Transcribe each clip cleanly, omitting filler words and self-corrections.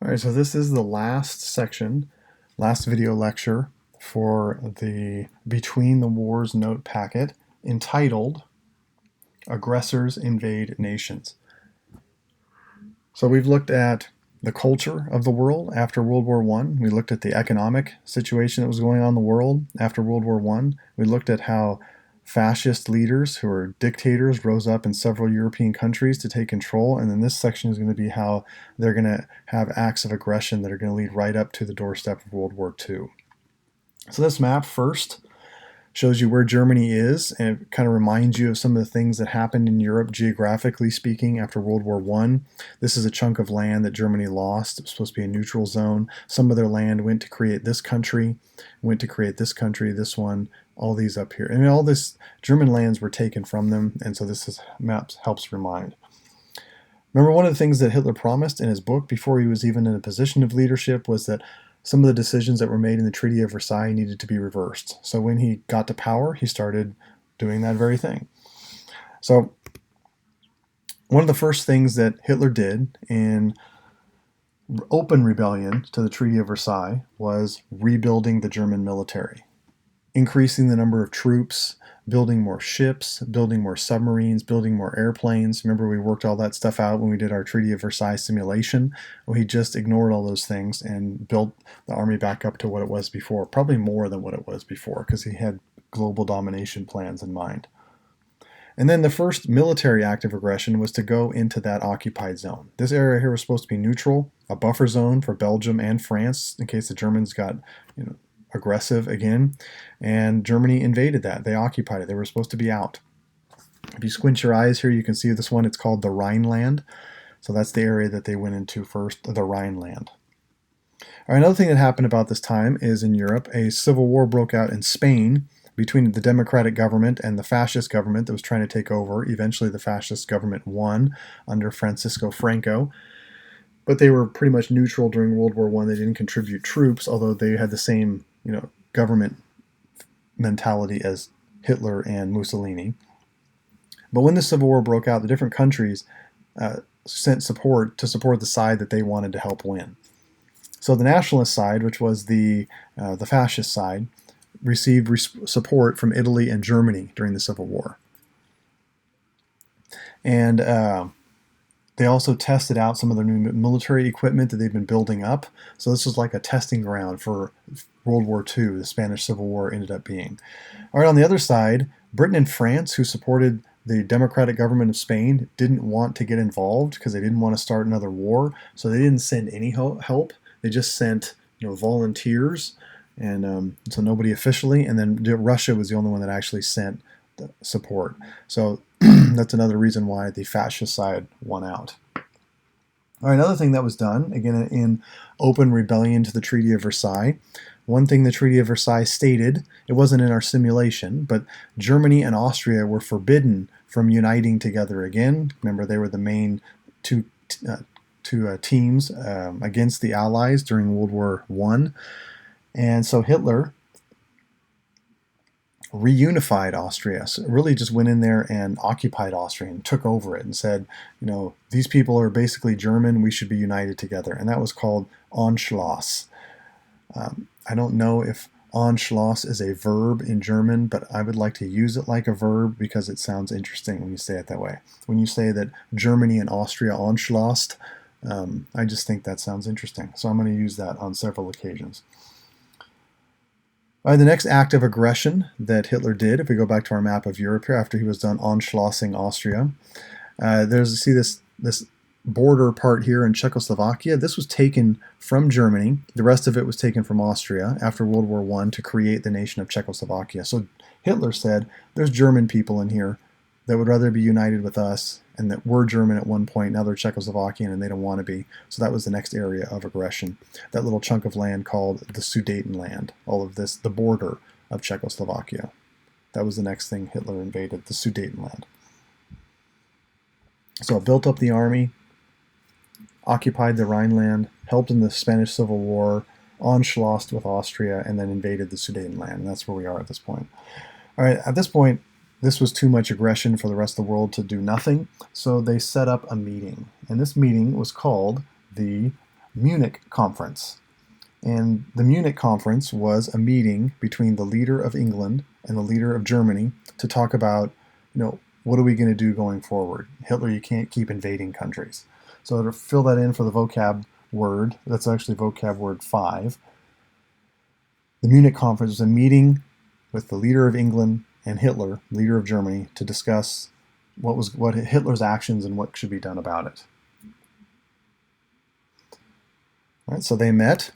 All right, so this is the last section, last video lecture for the Between the Wars note packet entitled Aggressors Invade Nations. So we've looked at the culture of the world after World War I. We looked at the economic situation that was going on in the world after World War I. We looked at how fascist leaders who are dictators rose up in several European countries to take control. And then this section is going to be how they're going to have acts of aggression that are going to lead right up to the doorstep of World War II. So this map first shows you where Germany is, and it kind of reminds you of some of the things that happened in Europe geographically speaking after World War I. This is a chunk of land that Germany lost. It was supposed to be a neutral zone. Some of their land went to create this country, this one, all these up here. And all this German lands were taken from them, and so map helps remind. Remember, one of the things that Hitler promised in his book before he was even in a position of leadership was that some of the decisions that were made in the Treaty of Versailles needed to be reversed. So when he got to power, he started doing that very thing. So one of the first things that Hitler did in open rebellion to the Treaty of Versailles was rebuilding the German military, increasing the number of troops, building more ships, building more submarines, building more airplanes. Remember, we worked all that stuff out when we did our Treaty of Versailles simulation. Well, he just ignored all those things and built the army back up to what it was before, probably more than what it was before, because he had global domination plans in mind. And then the first military act of aggression was to go into that occupied zone. This area here was supposed to be neutral, a buffer zone for Belgium and France in case the Germans got, aggressive again, and Germany invaded that. They occupied it. They were supposed to be out. If you squint your eyes here, you can see this one. It's called the Rhineland. So that's the area that they went into first, the Rhineland. All right, another thing that happened about this time is in Europe, a civil war broke out in Spain between the democratic government and the fascist government that was trying to take over. Eventually, the fascist government won under Francisco Franco. But they were pretty much neutral during World War I. They didn't contribute troops, although they had the same government mentality as Hitler and Mussolini. But when the Civil War broke out, the different countries sent support to support the side that they wanted to help win. So the nationalist side, which was the fascist side, received support from Italy and Germany during the Civil War. And they also tested out some of their new military equipment that they've been building up. So this was like a testing ground for World War II, the Spanish Civil War ended up being. All right, on the other side, Britain and France, who supported the democratic government of Spain, didn't want to get involved because they didn't want to start another war. So they didn't send any help. They just sent volunteers, and so nobody officially. And then Russia was the only one that actually sent the support. So that's another reason why the fascist side won out. All right, another thing that was done, again in open rebellion to the Treaty of Versailles, one thing the Treaty of Versailles stated, it wasn't in our simulation, but Germany and Austria were forbidden from uniting together again. Remember, they were the main two teams against the Allies during World War I. And so Hitler reunified Austria. So really just went in there and occupied Austria and took over it and said, these people are basically German, we should be united together. And that was called Anschluss. I don't know if Anschluss is a verb in German, but I would like to use it like a verb because it sounds interesting when you say it that way. When you say that Germany and Austria Anschlossed, I just think that sounds interesting. So I'm going to use that on several occasions. All right, the next act of aggression that Hitler did, if we go back to our map of Europe here, after he was done Anschlossing Austria, see this border part here in Czechoslovakia. This was taken from Germany. The rest of it was taken from Austria after World War I to create the nation of Czechoslovakia. So Hitler said, there's German people in here that would rather be united with us, and that were German at one point, now they're Czechoslovakian and they don't want to be. So that was the next area of aggression. That little chunk of land called the Sudetenland. All of this, the border of Czechoslovakia. That was the next thing Hitler invaded, the Sudetenland. So it built up the army, occupied the Rhineland, helped in the Spanish Civil War, Anschlossed with Austria, and then invaded the Sudetenland. And that's where we are at this point. All right, at this point, this was too much aggression for the rest of the world to do nothing, so they set up a meeting. And this meeting was called the Munich Conference. And the Munich Conference was a meeting between the leader of England and the leader of Germany to talk about, what are we going to do going forward? Hitler, you can't keep invading countries. So to fill that in for the vocab word, that's actually vocab word 5. The Munich Conference was a meeting with the leader of England and Hitler, leader of Germany, to discuss what Hitler's actions and what should be done about it. All right, so they met.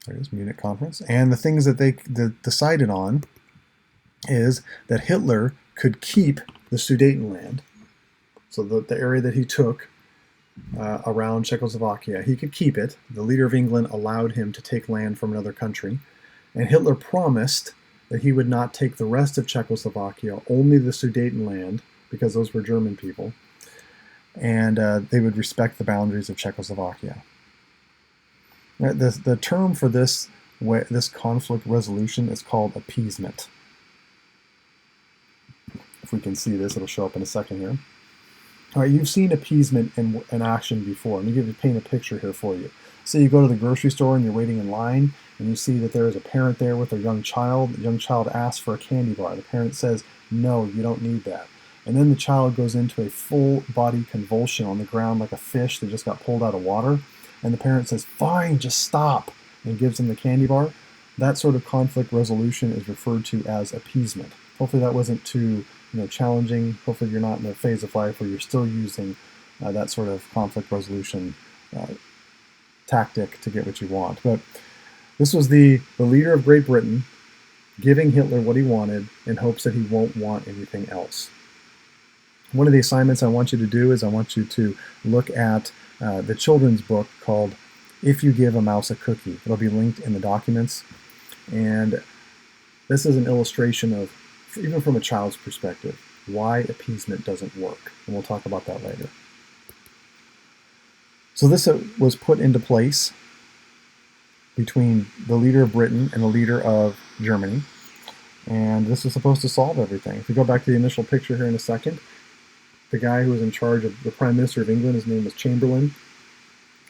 There it is, Munich Conference. And the things that they decided on is that Hitler could keep the Sudetenland, so the area that he took around Czechoslovakia, he could keep it. The leader of England allowed him to take land from another country. And Hitler promised that he would not take the rest of Czechoslovakia, only the Sudetenland, because those were German people, and they would respect the boundaries of Czechoslovakia. The term for this conflict resolution is called appeasement. If we can see this, it'll show up in a second here. All right, you've seen appeasement in action before. Let me paint a picture here for you. Say you go to the grocery store and you're waiting in line, and you see that there is a parent there with a young child. The young child asks for a candy bar. The parent says, "No, you don't need that." And then the child goes into a full body convulsion on the ground like a fish that just got pulled out of water. And the parent says, "Fine, just stop," and gives him the candy bar. That sort of conflict resolution is referred to as appeasement. Hopefully that wasn't too challenging. Hopefully you're not in a phase of life where you're still using that sort of conflict resolution tactic to get what you want. But this was the leader of Great Britain giving Hitler what he wanted in hopes that he won't want anything else. One of the assignments I want you to do is I want you to look at the children's book called If You Give a Mouse a Cookie. It'll be linked in the documents. And this is an illustration of, even from a child's perspective, why appeasement doesn't work. And we'll talk about that later. So this was put into place between the leader of Britain and the leader of Germany. And this is supposed to solve everything. If we go back to the initial picture here in a second, the guy who was in charge of the Prime Minister of England, his name was Chamberlain.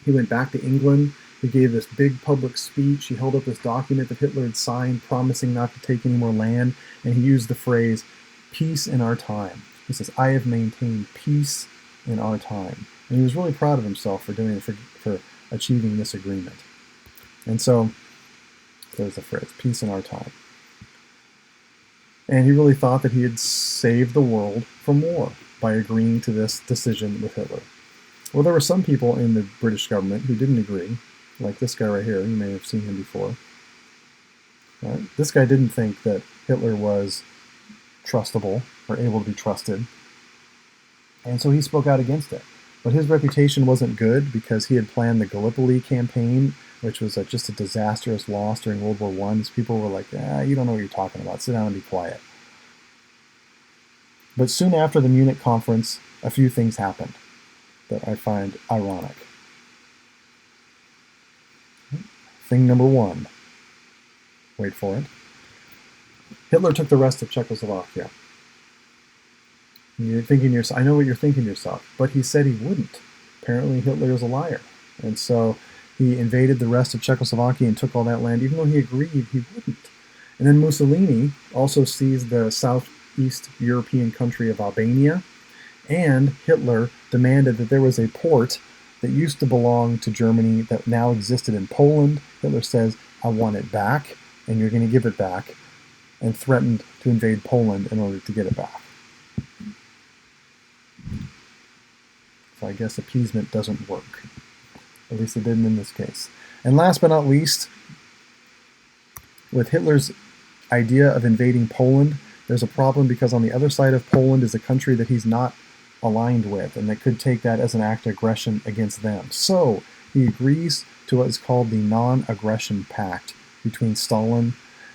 He went back to England. He gave this big public speech. He held up this document that Hitler had signed promising not to take any more land. And he used the phrase, "peace in our time." He says, "I have maintained peace in our time." And he was really proud of himself for doing it, for achieving this agreement. And so there's the phrase, "peace in our time." And he really thought that he had saved the world from war by agreeing to this decision with Hitler. Well, there were some people in the British government who didn't agree, like this guy right here. You may have seen him before. Right? This guy didn't think that Hitler was trustable or able to be trusted, and so he spoke out against it. But his reputation wasn't good because he had planned the Gallipoli campaign, which was just a disastrous loss during World War I. People were like, you don't know what you're talking about. Sit down and be quiet. But soon after the Munich conference, a few things happened that I find ironic. Thing number one. Wait for it. Hitler took the rest of Czechoslovakia. And you're thinking to yourself, I know what you're thinking to yourself, but he said he wouldn't. Apparently Hitler is a liar. And so he invaded the rest of Czechoslovakia and took all that land, even though he agreed he wouldn't. And then Mussolini also seized the southeast European country of Albania, and Hitler demanded that there was a port that used to belong to Germany that now existed in Poland. Hitler says, "I want it back, and you're going to give it back," and threatened to invade Poland in order to get it back. So I guess appeasement doesn't work. At least it didn't in this case. And last but not least, with Hitler's idea of invading Poland, there's a problem because on the other side of Poland is a country that he's not aligned with, and that could take that as an act of aggression against them. So he agrees to what is called the Non-Aggression Pact between Stalin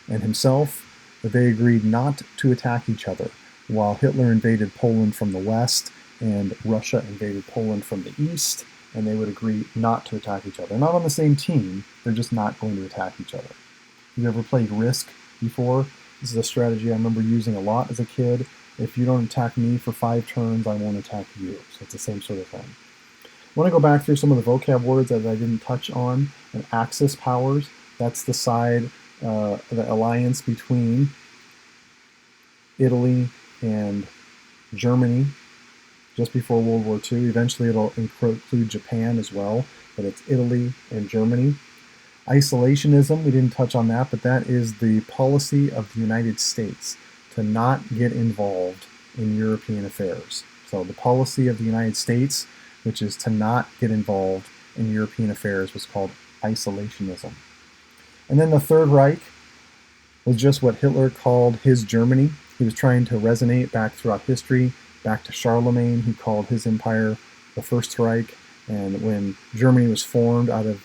and himself, that they agreed not to attack each other, while Hitler invaded Poland from the west and Russia invaded Poland from the east, and they would agree not to attack each other. Not on the same team, they're just not going to attack each other. Have you ever played Risk before? This is a strategy I remember using a lot as a kid. If you don't attack me for 5 turns, I won't attack you. So it's the same sort of thing. want to go back through some of the vocab words that I didn't touch on. And Axis powers, that's the side, the alliance between Italy and Germany just before World War II. Eventually it'll include Japan as well, but it's Italy and Germany. Isolationism, we didn't touch on that, but that is the policy of the United States to not get involved in European affairs. So the policy of the United States, which is to not get involved in European affairs, was called isolationism. And then the Third Reich was just what Hitler called his Germany. He was trying to resonate back throughout history, back to Charlemagne. He called his empire the First Reich. And when Germany was formed out of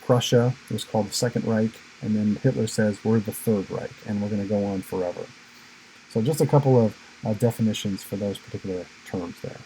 Prussia, it was called the Second Reich. And then Hitler says, we're the Third Reich, and we're going to go on forever. So just a couple of definitions for those particular terms there.